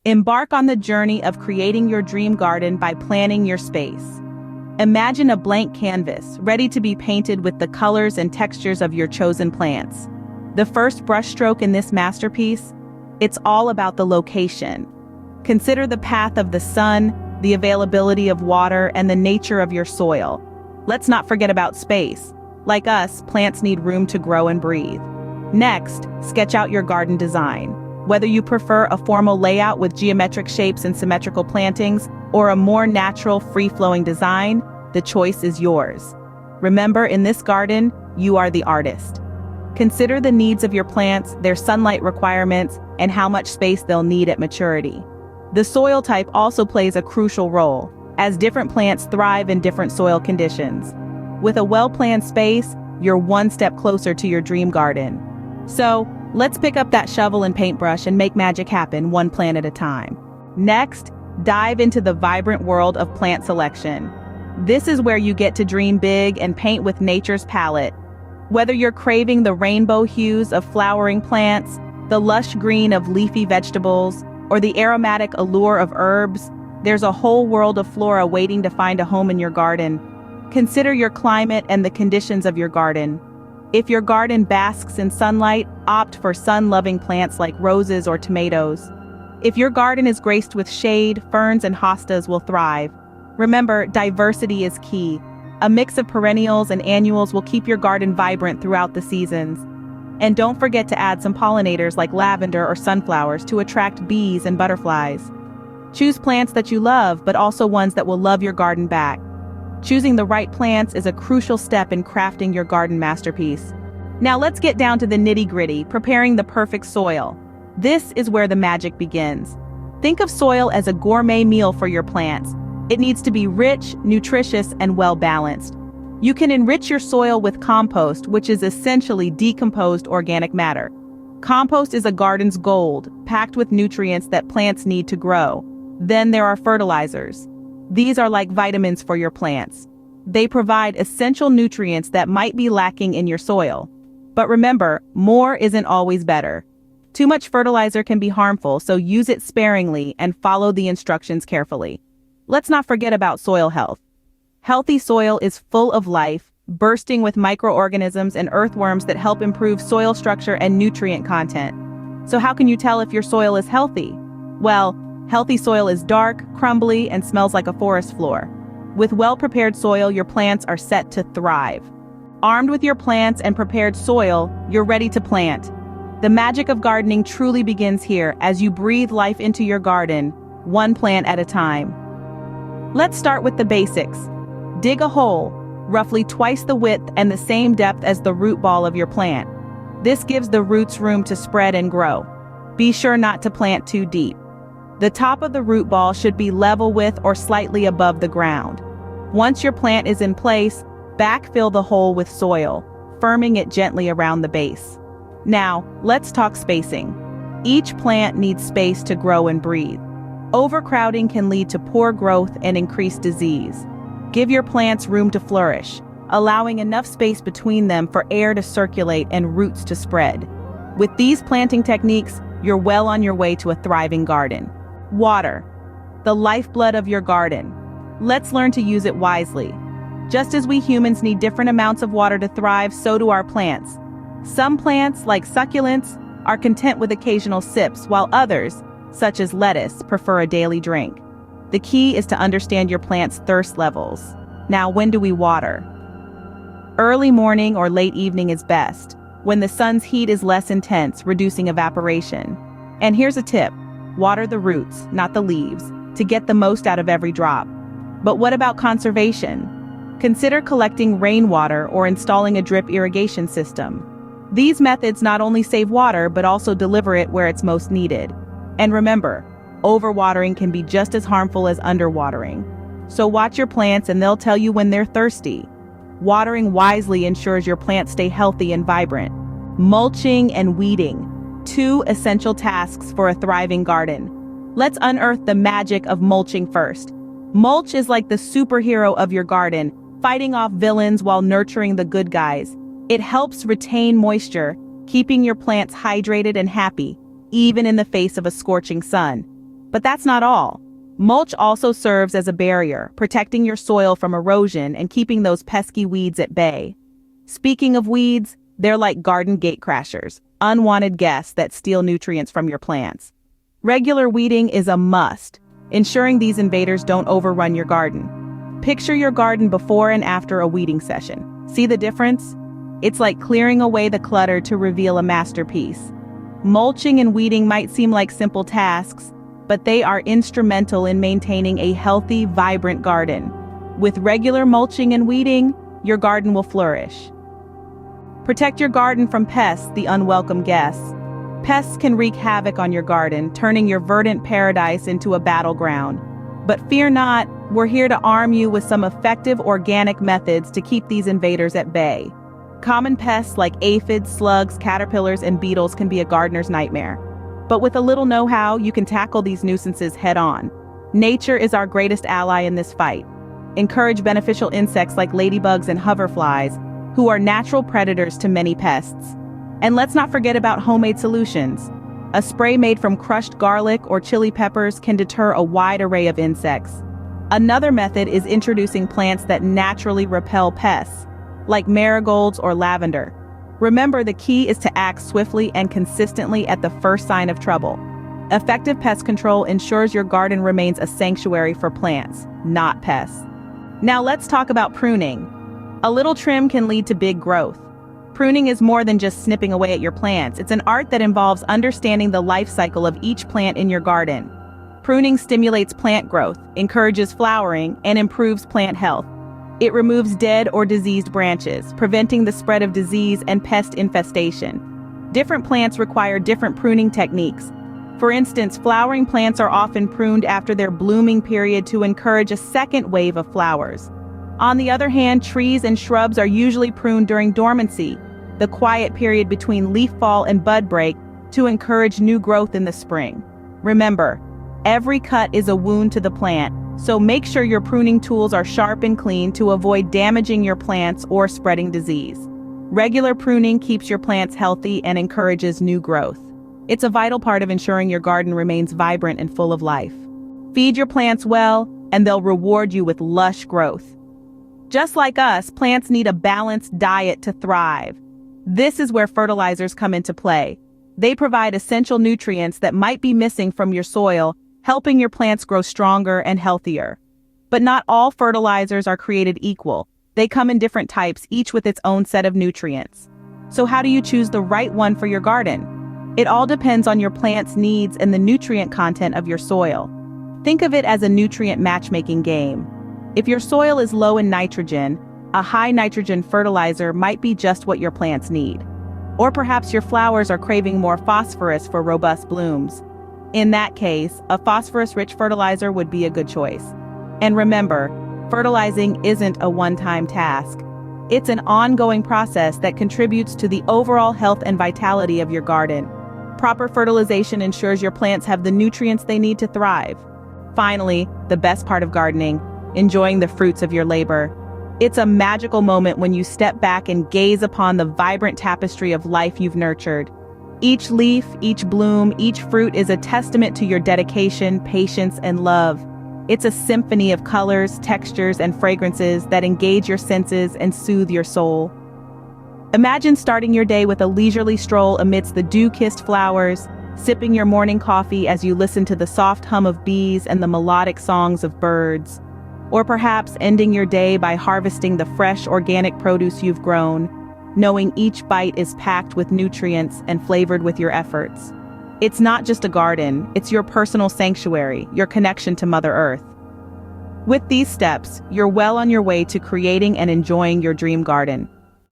Embark on the journey of creating your dream garden by planning your space. Imagine a blank canvas, ready to be painted with the colors and textures of your chosen plants. The first brushstroke in this masterpiece? It's all about the location. Consider the path of the sun, the availability of water, and the nature of your soil. Let's not forget about space. Like us, plants need room to grow and breathe. Next, sketch out your garden design. Whether you prefer a formal layout with geometric shapes and symmetrical plantings, or a more natural, free-flowing design, the choice is yours. Remember, in this garden, you are the artist. Consider the needs of your plants, their sunlight requirements, and how much space they'll need at maturity. The soil type also plays a crucial role, as different plants thrive in different soil conditions. With a well-planned space, you're one step closer to your dream garden. So, let's pick up that shovel and paintbrush and make magic happen one plant at a time. Next, dive into the vibrant world of plant selection. This is where you get to dream big and paint with nature's palette. Whether you're craving the rainbow hues of flowering plants, the lush green of leafy vegetables, or the aromatic allure of herbs, there's a whole world of flora waiting to find a home in your garden. Consider your climate and the conditions of your garden. If your garden basks in sunlight, opt for sun-loving plants like roses or tomatoes. If your garden is graced with shade, ferns and hostas will thrive. Remember, diversity is key. A mix of perennials and annuals will keep your garden vibrant throughout the seasons. And don't forget to add some pollinators like lavender or sunflowers to attract bees and butterflies. Choose plants that you love, but also ones that will love your garden back. Choosing the right plants is a crucial step in crafting your garden masterpiece. Now let's get down to the nitty-gritty, preparing the perfect soil. This is where the magic begins. Think of soil as a gourmet meal for your plants. It needs to be rich, nutritious, and well-balanced. You can enrich your soil with compost, which is essentially decomposed organic matter. Compost is a garden's gold, packed with nutrients that plants need to grow. Then there are fertilizers. These are like vitamins for your plants. They provide essential nutrients that might be lacking in your soil. But remember, more isn't always better. Too much fertilizer can be harmful, so use it sparingly and follow the instructions carefully. Let's not forget about soil health. Healthy soil is full of life, bursting with microorganisms and earthworms that help improve soil structure and nutrient content. So how can you tell if your soil is healthy? Well, healthy soil is dark, crumbly, and smells like a forest floor. With well-prepared soil, your plants are set to thrive. Armed with your plants and prepared soil, you're ready to plant. The magic of gardening truly begins here as you breathe life into your garden, one plant at a time. Let's start with the basics. Dig a hole, roughly twice the width and the same depth as the root ball of your plant. This gives the roots room to spread and grow. Be sure not to plant too deep. The top of the root ball should be level with or slightly above the ground. Once your plant is in place, backfill the hole with soil, firming it gently around the base. Now, let's talk spacing. Each plant needs space to grow and breathe. Overcrowding can lead to poor growth and increased disease. Give your plants room to flourish, allowing enough space between them for air to circulate and roots to spread. With these planting techniques, you're well on your way to a thriving garden. Water, the lifeblood of your garden. Let's learn to use it wisely. Just as we humans need different amounts of water to thrive, so do our plants. Some plants, like succulents, are content with occasional sips, while others, such as lettuce, prefer a daily drink. The key is to understand your plant's thirst levels. Now, when do we water? Early morning or late evening is best, when the sun's heat is less intense, reducing evaporation. And here's a tip: water the roots, not the leaves, to get the most out of every drop. But what about conservation? Consider collecting rainwater or installing a drip irrigation system. These methods not only save water, but also deliver it where it's most needed. And remember, overwatering can be just as harmful as underwatering. So watch your plants and they'll tell you when they're thirsty. Watering wisely ensures your plants stay healthy and vibrant. Mulching and weeding, two essential tasks for a thriving garden. Let's unearth the magic of mulching first. Mulch is like the superhero of your garden, fighting off villains while nurturing the good guys. It helps retain moisture, keeping your plants hydrated and happy, even in the face of a scorching sun. But that's not all. Mulch also serves as a barrier, protecting your soil from erosion and keeping those pesky weeds at bay. Speaking of weeds, they're like garden gatecrashers, unwanted guests that steal nutrients from your plants. Regular weeding is a must, ensuring these invaders don't overrun your garden. Picture your garden before and after a weeding session. See the difference? It's like clearing away the clutter to reveal a masterpiece. Mulching and weeding might seem like simple tasks, but they are instrumental in maintaining a healthy, vibrant garden. With regular mulching and weeding, your garden will flourish. Protect your garden from pests, the unwelcome guests. Pests can wreak havoc on your garden, turning your verdant paradise into a battleground. But fear not, we're here to arm you with some effective organic methods to keep these invaders at bay. Common pests like aphids, slugs, caterpillars, and beetles can be a gardener's nightmare. But with a little know-how, you can tackle these nuisances head-on. Nature is our greatest ally in this fight. Encourage beneficial insects like ladybugs and hoverflies, who are natural predators to many pests. And let's not forget about homemade solutions. A spray made from crushed garlic or chili peppers can deter a wide array of insects. Another method is introducing plants that naturally repel pests, like marigolds or lavender. Remember, the key is to act swiftly and consistently at the first sign of trouble. Effective pest control ensures your garden remains a sanctuary for plants, not pests. Now let's talk about pruning. A little trim can lead to big growth. Pruning is more than just snipping away at your plants. It's an art that involves understanding the life cycle of each plant in your garden. Pruning stimulates plant growth, encourages flowering, and improves plant health. It removes dead or diseased branches, preventing the spread of disease and pest infestation. Different plants require different pruning techniques. For instance, flowering plants are often pruned after their blooming period to encourage a second wave of flowers. On the other hand, trees and shrubs are usually pruned during dormancy, the quiet period between leaf fall and bud break, to encourage new growth in the spring. Remember, every cut is a wound to the plant, so make sure your pruning tools are sharp and clean to avoid damaging your plants or spreading disease. Regular pruning keeps your plants healthy and encourages new growth. It's a vital part of ensuring your garden remains vibrant and full of life. Feed your plants well, and they'll reward you with lush growth. Just like us, plants need a balanced diet to thrive. This is where fertilizers come into play. They provide essential nutrients that might be missing from your soil, helping your plants grow stronger and healthier. But not all fertilizers are created equal. They come in different types, each with its own set of nutrients. So how do you choose the right one for your garden? It all depends on your plant's needs and the nutrient content of your soil. Think of it as a nutrient matchmaking game. If your soil is low in nitrogen, a high nitrogen fertilizer might be just what your plants need. Or perhaps your flowers are craving more phosphorus for robust blooms. In that case, a phosphorus-rich fertilizer would be a good choice. And remember, fertilizing isn't a one-time task. It's an ongoing process that contributes to the overall health and vitality of your garden. Proper fertilization ensures your plants have the nutrients they need to thrive. Finally, the best part of gardening, enjoying the fruits of your labor. It's a magical moment when you step back and gaze upon the vibrant tapestry of life you've nurtured. Each leaf, each bloom, each fruit is a testament to your dedication, patience, and love. It's a symphony of colors, textures, and fragrances that engage your senses and soothe your soul. Imagine starting your day with a leisurely stroll amidst the dew-kissed flowers, sipping your morning coffee as you listen to the soft hum of bees and the melodic songs of birds. Or perhaps ending your day by harvesting the fresh organic produce you've grown, knowing each bite is packed with nutrients and flavored with your efforts. It's not just a garden, it's your personal sanctuary, your connection to Mother Earth. With these steps, you're well on your way to creating and enjoying your dream garden.